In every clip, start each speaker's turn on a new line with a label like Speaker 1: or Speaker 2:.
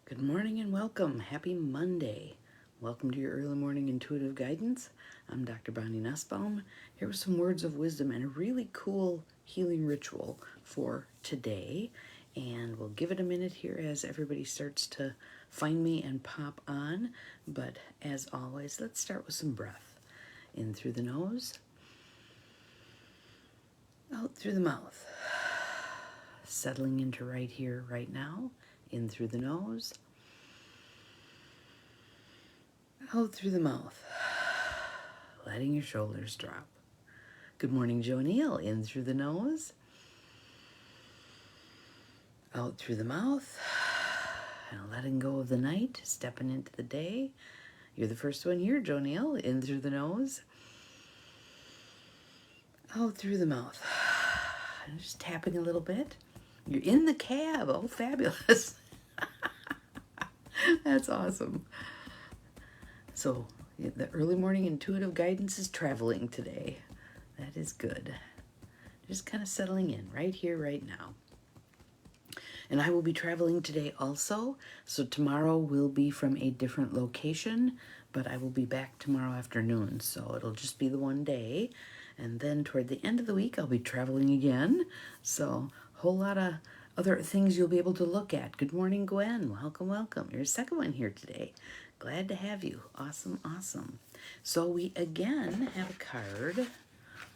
Speaker 1: Good morning and welcome. Happy Monday. Welcome to your early morning intuitive guidance. I'm Dr. Bonnie Nussbaum. Here with some words of wisdom and a really cool healing ritual for today. And we'll give it a minute here as everybody starts to find me and pop on. But as always, let's start with some breath. In through the nose, out through the mouth. Settling into right here, right now. In through the nose, out through the mouth, letting your shoulders drop. Good morning, Joe Neal. In through the nose, out through the mouth, and letting go of the night, stepping into the day. You're the first one here, Joe Neal. In through the nose, out through the mouth. And just tapping a little bit. You're in the cab. Oh, fabulous. That's awesome. So the early morning intuitive guidance is traveling today. That is good. Just kind of settling in right here, right now. And I will be traveling today also. So tomorrow will be from a different location, but I will be back tomorrow afternoon. So it'll just be the one day. And then toward the end of the week, I'll be traveling again. So a whole lot of other things you'll be able to look at. Good morning, Gwen. Welcome, welcome. You're the second one here today. Glad to have you. Awesome, awesome. So we again have a card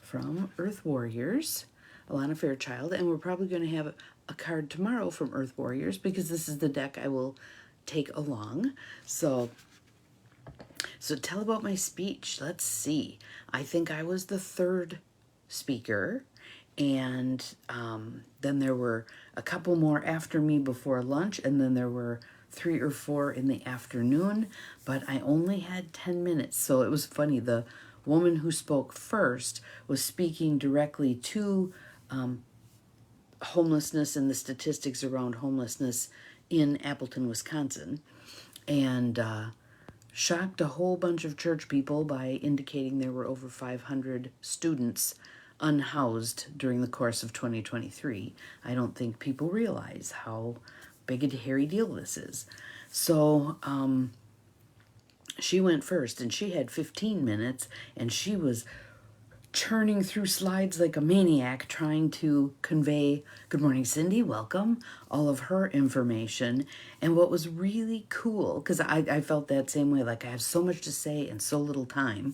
Speaker 1: from Earth Warriors, Alana Fairchild, and we're probably going to have a card tomorrow from Earth Warriors because this is the deck I will take along. So tell about my speech. Let's see. I think I was the third speaker, and then there were a couple more after me before lunch, and then there were 3 or 4 in the afternoon, but I only had 10 minutes. So it was funny. The woman who spoke first was speaking directly to homelessness and the statistics around homelessness in Appleton, Wisconsin, and shocked a whole bunch of church people by indicating there were over 500 students unhoused during the course of 2023. I don't think people realize how big a hairy deal this is. So she went first, and she had 15 minutes, and she was churning through slides like a maniac trying to convey, good morning, Cindy, welcome, all of her information. And what was really cool, because I felt that same way, like I have so much to say and so little time.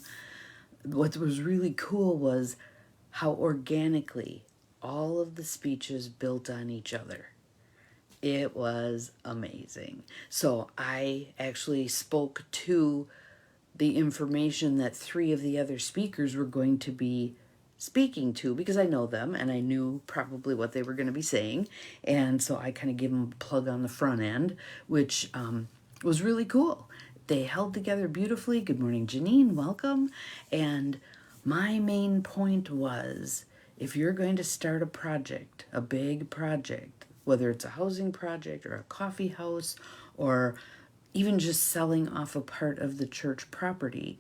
Speaker 1: What was really cool was how organically all of the speeches built on each other. It was amazing. So I actually spoke to the information that 3 of the other speakers were going to be speaking to, because I know them and I knew probably what they were going to be saying. And so I kind of gave them a plug on the front end, which was really cool. They held together beautifully. Good morning, Janine. Welcome. And my main point was, if you're going to start a project, a big project, whether it's a housing project or a coffee house or even just selling off a part of the church property,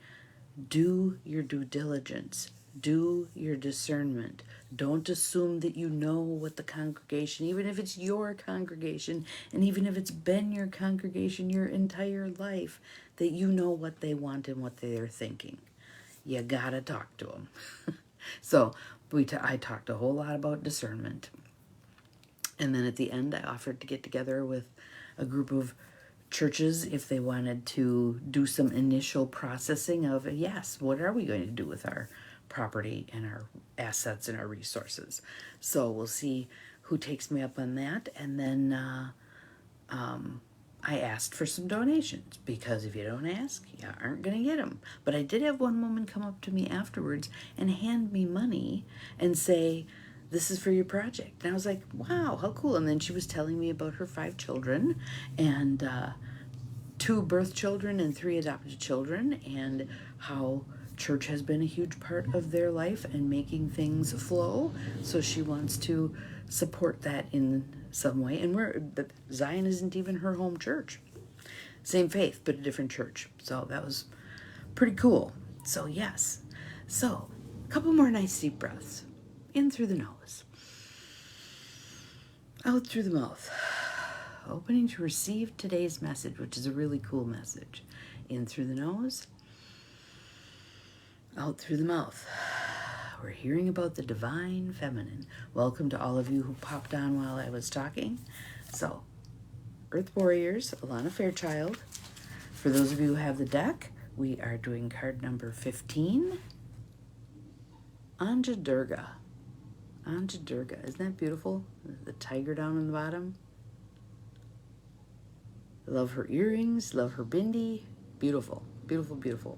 Speaker 1: do your due diligence. Do your discernment. Don't assume that you know what the congregation, even if it's your congregation, and even if it's been your congregation your entire life, that you know what they want and what they are thinking. You gotta talk to them. So I talked a whole lot about discernment. And then at the end, I offered to get together with a group of churches if they wanted to do some initial processing of, yes, what are we going to do with our property and our assets and our resources. So we'll see who takes me up on that. And then I asked for some donations, because if you don't ask, you aren't going to get them. But I did have one woman come up to me afterwards and hand me money and say, this is for your project. And I was like, wow, how cool. And then she was telling me about her 5 children, and 2 birth children and 3 adopted children, and how church has been a huge part of their life and making things flow. So she wants to support that in some way. And Zion isn't even her home church. Same faith, but a different church. So that was pretty cool. So yes. So a couple more nice deep breaths. In through the nose, out through the mouth. Opening to receive today's message, which is a really cool message. In through the nose, out through the mouth. We're hearing about the divine feminine. Welcome to all of you who popped on while I was talking. So, Earth Warriors, Alana Fairchild. For those of you who have the deck, we are doing card number 15. Anja Durga. Anja Durga. Isn't that beautiful? The tiger down in the bottom. Love her earrings. Love her bindi. Beautiful. Beautiful, beautiful.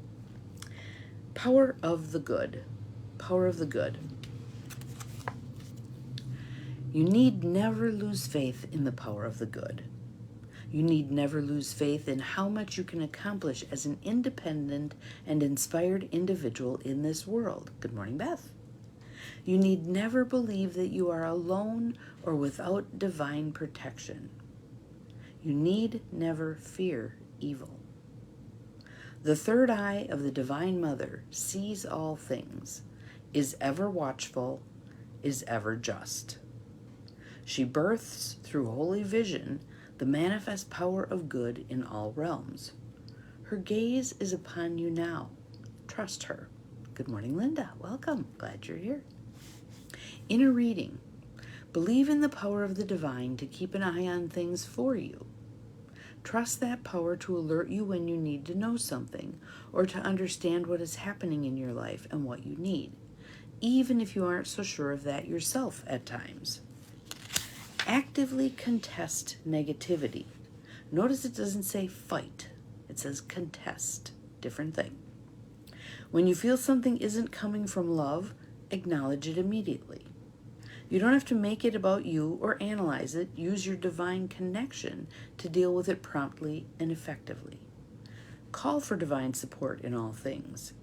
Speaker 1: Power of the good. Power of the good. You need never lose faith in the power of the good. You need never lose faith in how much you can accomplish as an independent and inspired individual in this world. Good morning, Beth. You need never believe that you are alone or without divine protection. You need never fear evil. The third eye of the Divine Mother sees all things, is ever watchful, is ever just. She births through holy vision the manifest power of good in all realms. Her gaze is upon you now. Trust her. Good morning, Linda. Welcome. Glad you're here. Inner reading. Believe in the power of the divine to keep an eye on things for you. Trust that power to alert you when you need to know something or to understand what is happening in your life and what you need, even if you aren't so sure of that yourself at times. Actively contest negativity. Notice it doesn't say fight. It says contest. Different thing. When you feel something isn't coming from love, acknowledge it immediately. You don't have to make it about you or analyze it. Use your divine connection to deal with it promptly and effectively. Call for divine support in all things.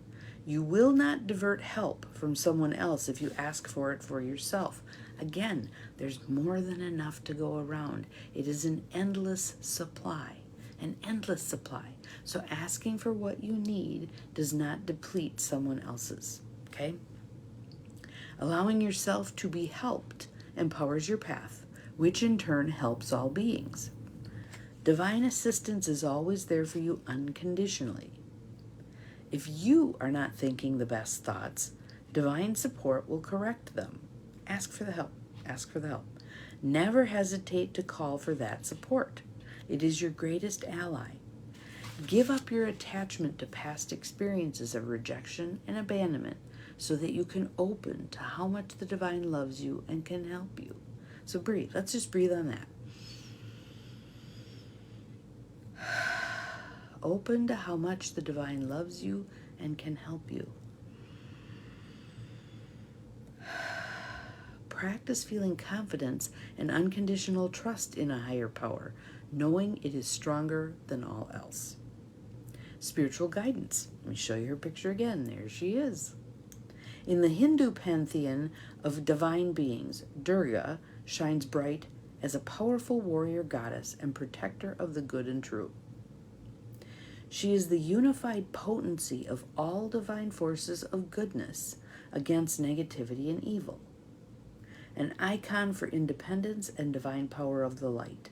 Speaker 1: You will not divert help from someone else if you ask for it for yourself. Again, there's more than enough to go around. It is an endless supply, So asking for what you need does not deplete someone else's, okay? Allowing yourself to be helped empowers your path, which in turn helps all beings. Divine assistance is always there for you unconditionally. If you are not thinking the best thoughts, divine support will correct them. Ask for the help. Ask for the help. Never hesitate to call for that support. It is your greatest ally. Give up your attachment to past experiences of rejection and abandonment so that you can open to how much the divine loves you and can help you. So breathe. Let's just breathe on that. Open to how much the divine loves you and can help you. Practice feeling confidence and unconditional trust in a higher power, knowing it is stronger than all else. Spiritual guidance. Let me show you her picture again. There she is. In the Hindu pantheon of divine beings, Durga shines bright as a powerful warrior goddess and protector of the good and true. She is the unified potency of all divine forces of goodness against negativity and evil. An icon for independence and divine power of the light.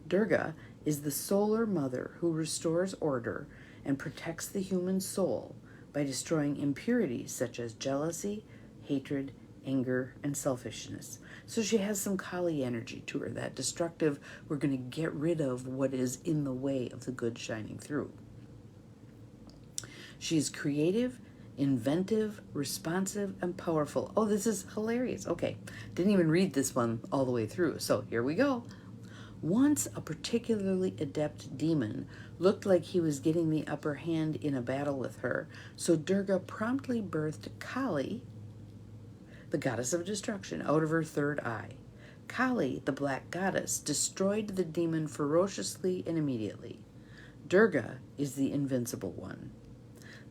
Speaker 1: Durga is the solar mother who restores order and protects the human soul by destroying impurities such as jealousy, hatred, anger, and selfishness. So she has some Kali energy to her, that destructive, we're going to get rid of what is in the way of the good shining through. She is creative, inventive, responsive, and powerful. Oh, this is hilarious. Okay, didn't even read this one all the way through, so here we go. Once a particularly adept demon looked like he was getting the upper hand in a battle with her, so Durga promptly birthed Kali, the goddess of destruction, out of her third eye. Kali, the black goddess, destroyed the demon ferociously and immediately. Durga is the invincible one.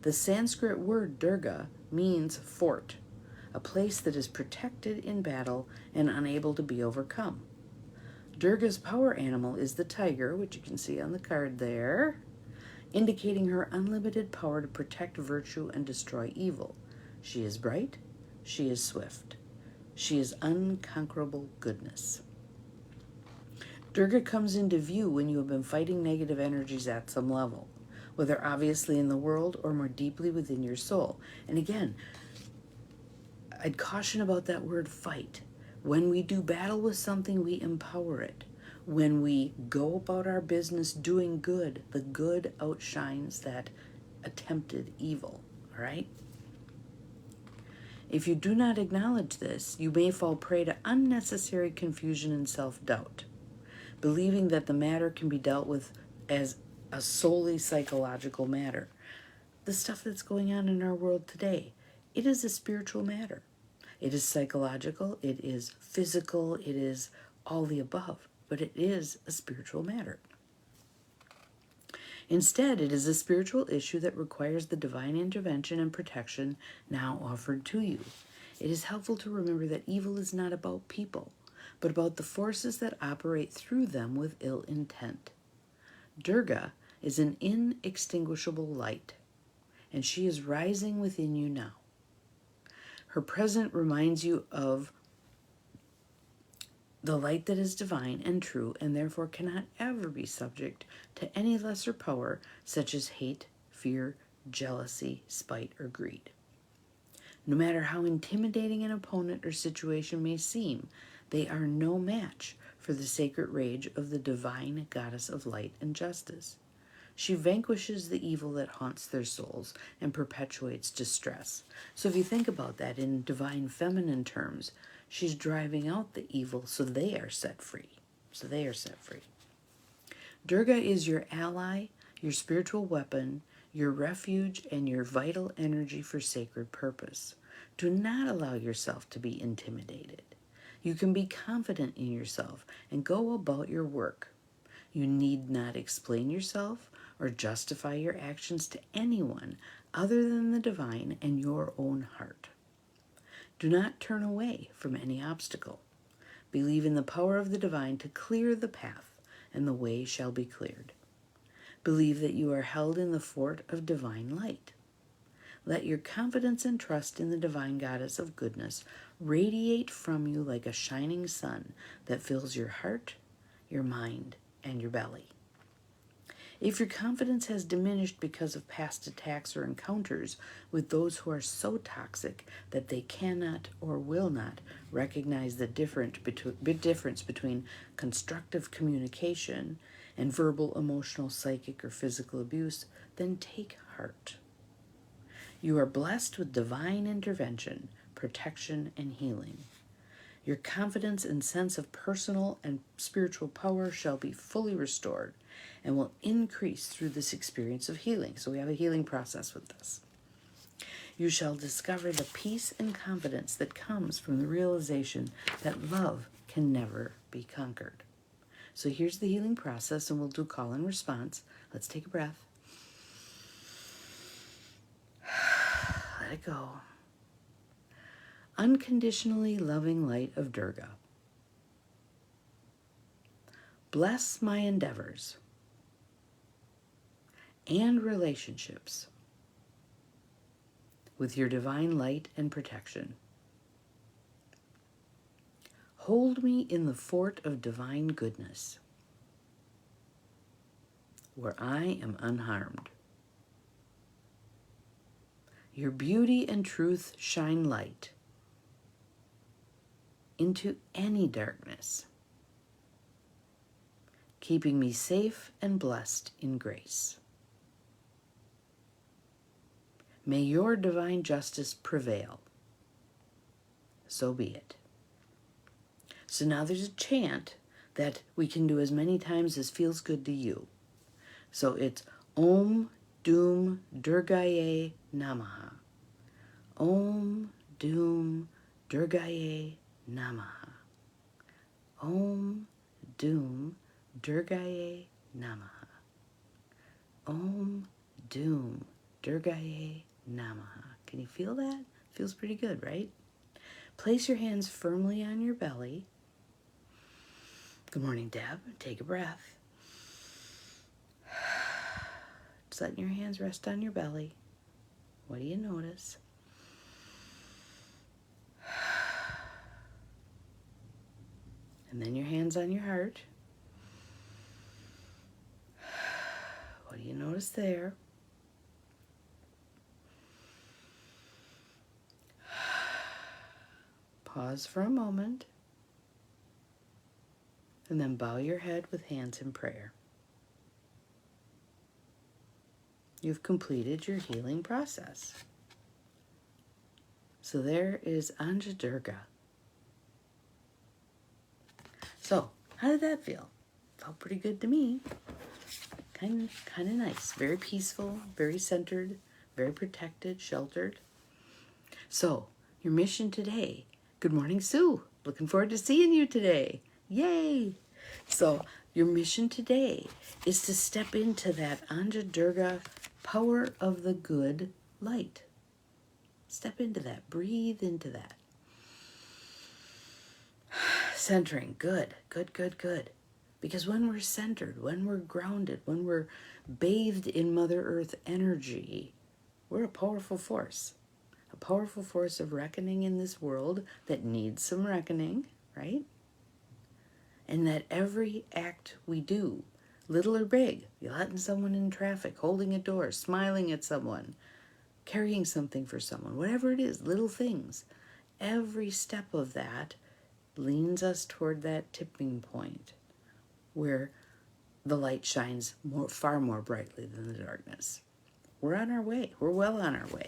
Speaker 1: The Sanskrit word Durga means fort, a place that is protected in battle and unable to be overcome. Durga's power animal is the tiger, which you can see on the card there, indicating her unlimited power to protect virtue and destroy evil. She is bright, she is swift, she is unconquerable goodness. Durga comes into view when you have been fighting negative energies at some level, whether obviously in the world or more deeply within your soul. And again, I'd caution about that word fight. When we do battle with something, we empower it. When we go about our business doing good, the good outshines that attempted evil. All right? If you do not acknowledge this, you may fall prey to unnecessary confusion and self-doubt, believing that the matter can be dealt with as a solely psychological matter. The stuff that's going on in our world today, it is a spiritual matter. It is psychological, it is physical, it is all the above, but it is a spiritual matter. Instead, it is a spiritual issue that requires the divine intervention and protection now offered to you. It is helpful to remember that evil is not about people, but about the forces that operate through them with ill intent. Durga is an inextinguishable light, and she is rising within you now. Her presence reminds you of the light that is divine and true, and therefore cannot ever be subject to any lesser power, such as hate, fear, jealousy, spite, or greed. No matter how intimidating an opponent or situation may seem, they are no match for the sacred rage of the divine goddess of light and justice. She vanquishes the evil that haunts their souls and perpetuates distress. So if you think about that in divine feminine terms, she's driving out the evil so they are set free. Durga is your ally, your spiritual weapon, your refuge, and your vital energy for sacred purpose. Do not allow yourself to be intimidated. You can be confident in yourself and go about your work. You need not explain yourself or justify your actions to anyone other than the divine and your own heart. Do not turn away from any obstacle. Believe in the power of the divine to clear the path, and the way shall be cleared. Believe that you are held in the fort of divine light. Let your confidence and trust in the divine goddess of goodness radiate from you like a shining sun that fills your heart, your mind, and your belly. If your confidence has diminished because of past attacks or encounters with those who are so toxic that they cannot or will not recognize the big difference between constructive communication and verbal, emotional, psychic, or physical abuse, then take heart. You are blessed with divine intervention, protection, and healing. Your confidence and sense of personal and spiritual power shall be fully restored and will increase through this experience of healing. So we have a healing process with this. You shall discover the peace and confidence that comes from the realization that love can never be conquered. So here's the healing process, and we'll do call and response. Let's take a breath. Let it go. Unconditionally loving light of Durga, bless my endeavors and relationships with your divine light and protection. Hold me in the fort of divine goodness, where I am unharmed. Your beauty and truth shine light into any darkness, keeping me safe and blessed in grace. May your divine justice prevail. So be it. So now there's a chant that we can do as many times as feels good to you. So it's Om Doom Durgaye Namaha. Om Doom Durgaye Namaha. Om Doom Durgaye Namaha. Om Doom Durgaye Namaha. Can you feel that? Feels pretty good, right? Place your hands firmly on your belly. Good morning, Deb. Take a breath. Just letting your hands rest on your belly. What do you notice? And then your hands on your heart. you notice there? Pause for a moment, and then bow your head with hands in prayer. You've completed your healing process. So there is Anja Durga. So, how did that feel? Felt pretty good to me. Kind of nice. Very peaceful, very centered, very protected, sheltered. So, your mission today. Good morning, Sue. Looking forward to seeing you today. Yay! So, your mission today is to step into that Anja Durga power of the good light. Step into that. Breathe into that. Centering. Good, good, good, good. Because when we're centered, when we're grounded, when we're bathed in Mother Earth energy, we're a powerful force. A powerful force of reckoning in this world that needs some reckoning, right? And that every act we do, little or big, letting someone in traffic, holding a door, smiling at someone, carrying something for someone, whatever it is, little things, every step of that leans us toward that tipping point where the light shines far more brightly than the darkness. We're on our way. We're well on our way.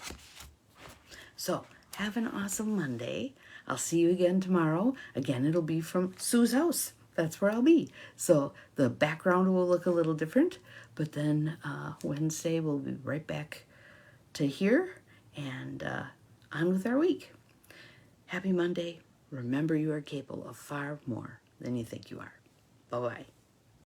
Speaker 1: So, have an awesome Monday. I'll see you again tomorrow. Again, it'll be from Sue's house. That's where I'll be. So, the background will look a little different, but then Wednesday we'll be right back to here and on with our week. Happy Monday. Remember, you are capable of far more than you think you are. Bye-bye.